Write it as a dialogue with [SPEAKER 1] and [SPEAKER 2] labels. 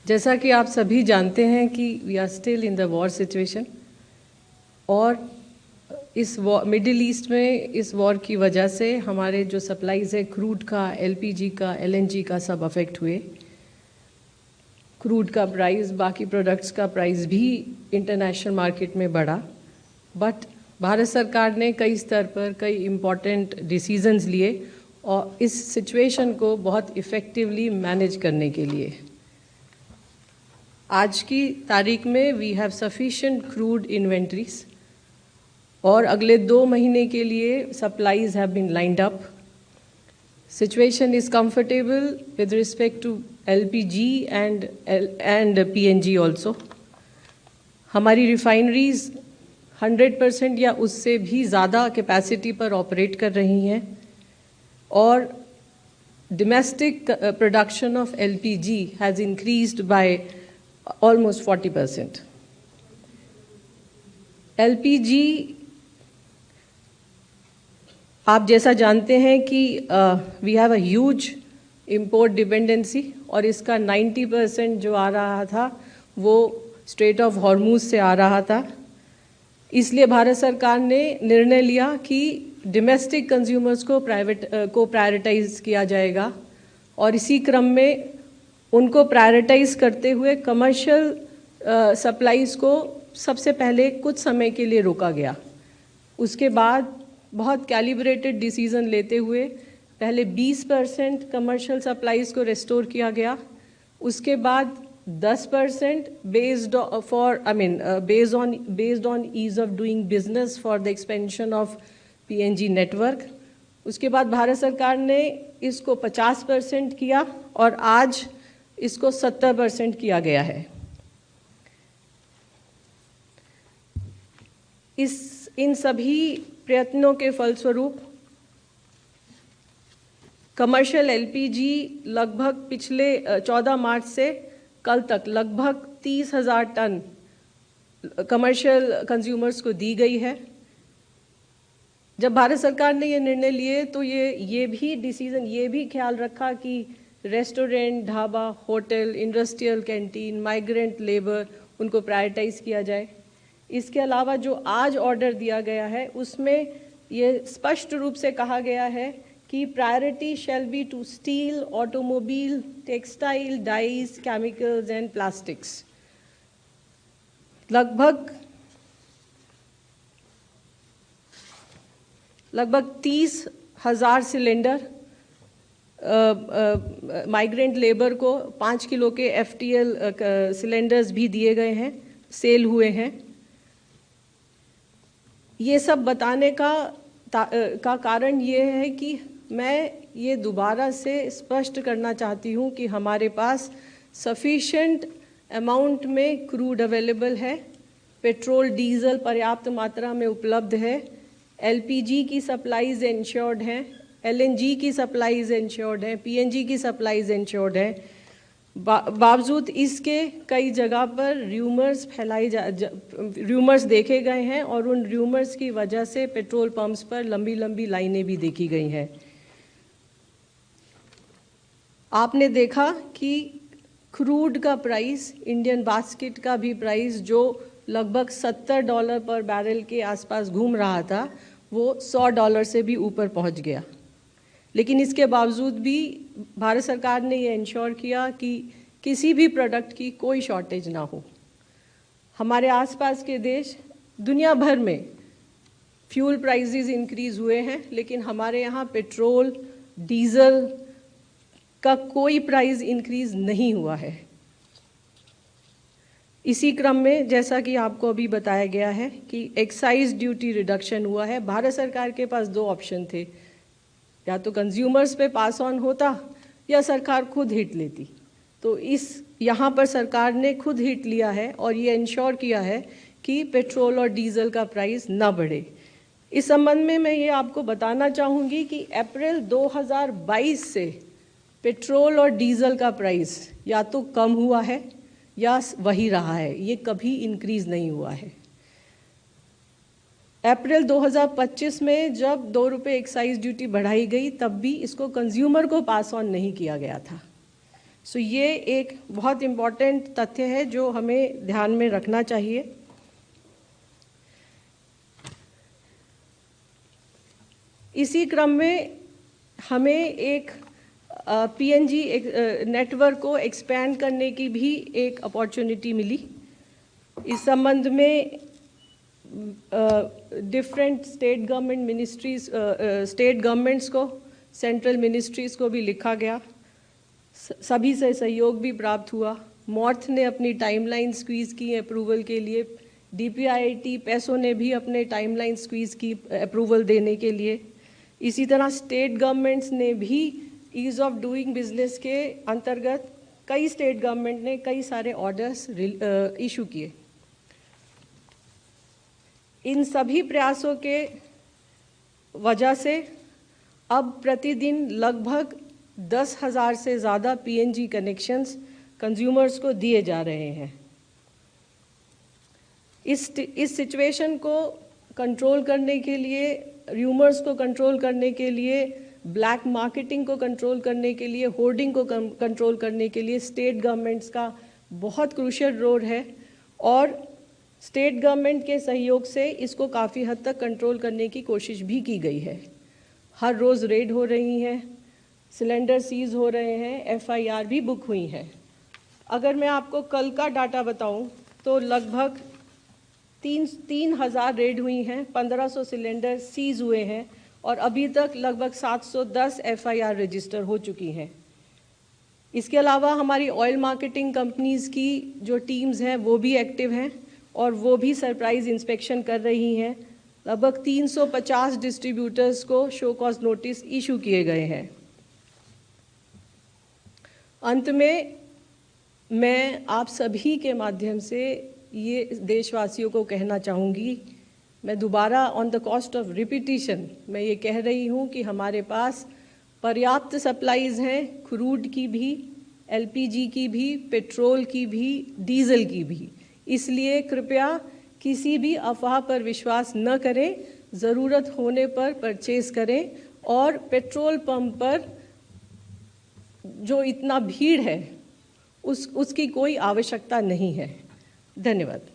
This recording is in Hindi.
[SPEAKER 1] जैसा कि आप सभी जानते हैं कि we are still in the war situation और इस मिडिल ईस्ट में इस वॉर की वजह से हमारे जो सप्लाईज है क्रूड का, एलपीजी का, एलएनजी का सब अफेक्ट हुए। क्रूड का प्राइस, बाकी प्रोडक्ट्स का प्राइस भी इंटरनेशनल मार्केट में बढ़ा, बट भारत सरकार ने कई स्तर पर कई इम्पॉर्टेंट डिसीजंस लिए और इस सिचुएशन को बहुत इफ़ेक्टिवली मैनेज करने के लिए आज की तारीख में we have sufficient crude inventories और अगले 2 महीने के लिए supplies have been lined up. Situation is comfortable with respect to LPG and PNG also. हमारी रिफाइनरीज 100% या उससे भी ज़्यादा कैपेसिटी पर ऑपरेट कर रही हैं और domestic production of LPG has increased by almost 40%. LPG आप जैसा जानते हैं कि we have a huge import dependency और इसका 90% जो आ रहा था वो स्ट्रेट ऑफ हॉर्मुज से आ रहा था। इसलिए भारत सरकार ने निर्णय लिया कि डोमेस्टिक कंज्यूमर्स को प्रायोरिटाइज किया जाएगा और इसी क्रम में उनको प्रायोरिटाइज करते हुए कमर्शियल सप्लाईज को सबसे पहले कुछ समय के लिए रोका गया। उसके बाद बहुत कैलिब्रेटेड डिसीजन लेते हुए पहले 20% कमर्शियल सप्लाईज को रेस्टोर किया गया, उसके बाद 10% based on ease of doing business for the expansion of PNG network। उसके बाद भारत सरकार ने इसको 50% किया और आज इसको 70% किया गया है। इन सभी प्रयत्नों के फलस्वरूप कमर्शियल एलपीजी लगभग पिछले 14 मार्च से कल तक लगभग 30,000 टन कमर्शियल कंज्यूमर्स को दी गई है। जब भारत सरकार ने ये निर्णय लिए तो ये भी डिसीजन ये भी ख्याल रखा कि restaurant, dhaba, hotel, industrial canteen, migrant labour उनको प्रायोरिटाइज किया जाए। इसके अलावा जो आज ऑर्डर दिया गया है उसमें ये स्पष्ट रूप से कहा गया है कि priority shall be to steel, automobile, textile, dyes, chemicals and plastics. लगभग 30,000 सिलेंडर माइग्रेंट लेबर को 5 किलो के FTL सिलेंडर्स भी दिए गए हैं, सेल हुए हैं। ये सब बताने का कारण ये है कि मैं ये दोबारा से स्पष्ट करना चाहती हूँ कि हमारे पास सफिशिएंट अमाउंट में क्रूड अवेलेबल है, पेट्रोल डीजल पर्याप्त मात्रा में उपलब्ध है, एलपीजी की सप्लाईज इंश्योर्ड हैं, एलएनजी की सप्लाईज इंश्योर्ड हैं, पीएनजी की सप्लाईज इंश्योर्ड हैं। बावजूद इसके कई जगह पर र्यूमर्स देखे गए हैं और उन र्यूमर्स की वजह से पेट्रोल पंप्स पर लंबी लंबी लाइनें भी देखी गई हैं। आपने देखा कि क्रूड का प्राइस, इंडियन बास्केट का भी प्राइस जो लगभग $70 पर बैरल के आसपास घूम रहा था वो $100 से भी ऊपर पहुंच गया। लेकिन इसके बावजूद भी भारत सरकार ने ये इंश्योर किया कि किसी भी प्रोडक्ट की कोई शॉर्टेज ना हो। हमारे आसपास के देश दुनिया भर में फ्यूल प्राइसेस इंक्रीज़ हुए हैं, लेकिन हमारे यहाँ पेट्रोल डीजल का कोई प्राइस इंक्रीज़ नहीं हुआ है। इसी क्रम में जैसा कि आपको अभी बताया गया है कि एक्साइज ड्यूटी रिडक्शन हुआ है। भारत सरकार के पास 2 ऑप्शन थे, या तो कंज्यूमर्स पे पास ऑन होता या सरकार खुद हिट लेती। तो यहाँ पर सरकार ने खुद हिट लिया है और ये इंश्योर किया है कि पेट्रोल और डीजल का प्राइस ना बढ़े। इस संबंध में मैं ये आपको बताना चाहूँगी कि अप्रैल 2022 से पेट्रोल और डीजल का प्राइस या तो कम हुआ है या वही रहा है, ये कभी इंक्रीज़ नहीं हुआ है। अप्रैल 2025 में जब 2 रुपये एक्साइज ड्यूटी बढ़ाई गई तब भी इसको कंज्यूमर को पास ऑन नहीं किया गया था। सो ये एक बहुत इम्पॉर्टेंट तथ्य है जो हमें ध्यान में रखना चाहिए। इसी क्रम में हमें एक पीएनजी नेटवर्क को एक्सपैंड करने की भी एक अपॉर्चुनिटी मिली। इस संबंध में डिफरेंट स्टेट गवर्नमेंट्स को, सेंट्रल मिनिस्ट्रीज़ को भी लिखा गया, सभी से सहयोग भी प्राप्त हुआ। मॉर्थ ने अपनी टाइमलाइन स्क्वीज़ की अप्रूवल के लिए, डीपीआईटी पैसों ने भी अपने टाइमलाइन स्क्वीज़ की अप्रूवल देने के लिए। इसी तरह स्टेट गवर्नमेंट्स ने भी ईज़ ऑफ डूइंग बिजनेस के अंतर्गत कई स्टेट गवर्नमेंट ने कई सारे ऑर्डर्स इशू किए। इन सभी प्रयासों के वजह से अब प्रतिदिन लगभग 10,000 से ज़्यादा पीएनजी कनेक्शंस कंज्यूमर्स को दिए जा रहे हैं। इस सिचुएशन को कंट्रोल करने के लिए, र्यूमर्स को कंट्रोल करने के लिए, ब्लैक मार्केटिंग को कंट्रोल करने के लिए, होर्डिंग को कंट्रोल करने के लिए स्टेट गवर्नमेंट्स का बहुत क्रूशियल रोल है और स्टेट गवर्नमेंट के सहयोग से इसको काफ़ी हद तक कंट्रोल करने की कोशिश भी की गई है। हर रोज़ रेड हो रही हैं, सिलेंडर सीज हो रहे हैं, एफआईआर भी बुक हुई है। अगर मैं आपको कल का डाटा बताऊं तो लगभग 3,000 रेड हुई हैं, 1,500 सिलेंडर सीज हुए हैं और अभी तक लगभग 710 एफआईआर रजिस्टर हो चुकी हैं। इसके अलावा हमारी ऑयल मार्केटिंग कंपनीज़ की जो टीम्स हैं वो भी एक्टिव हैं और वो भी सरप्राइज इंस्पेक्शन कर रही हैं। लगभग 350 डिस्ट्रीब्यूटर्स को शो कॉज नोटिस इशू किए गए हैं। अंत में मैं आप सभी के माध्यम से ये देशवासियों को कहना चाहूँगी, मैं दोबारा on the cost of repetition मैं ये कह रही हूँ कि हमारे पास पर्याप्त सप्लाईज़ हैं, क्रूड की भी, एलपीजी की भी, पेट्रोल की भी, डीजल की भी। इसलिए कृपया किसी भी अफवाह पर विश्वास न करें, ज़रूरत होने पर परचेज़ करें और पेट्रोल पंप पर जो इतना भीड़ है उसकी कोई आवश्यकता नहीं है। धन्यवाद।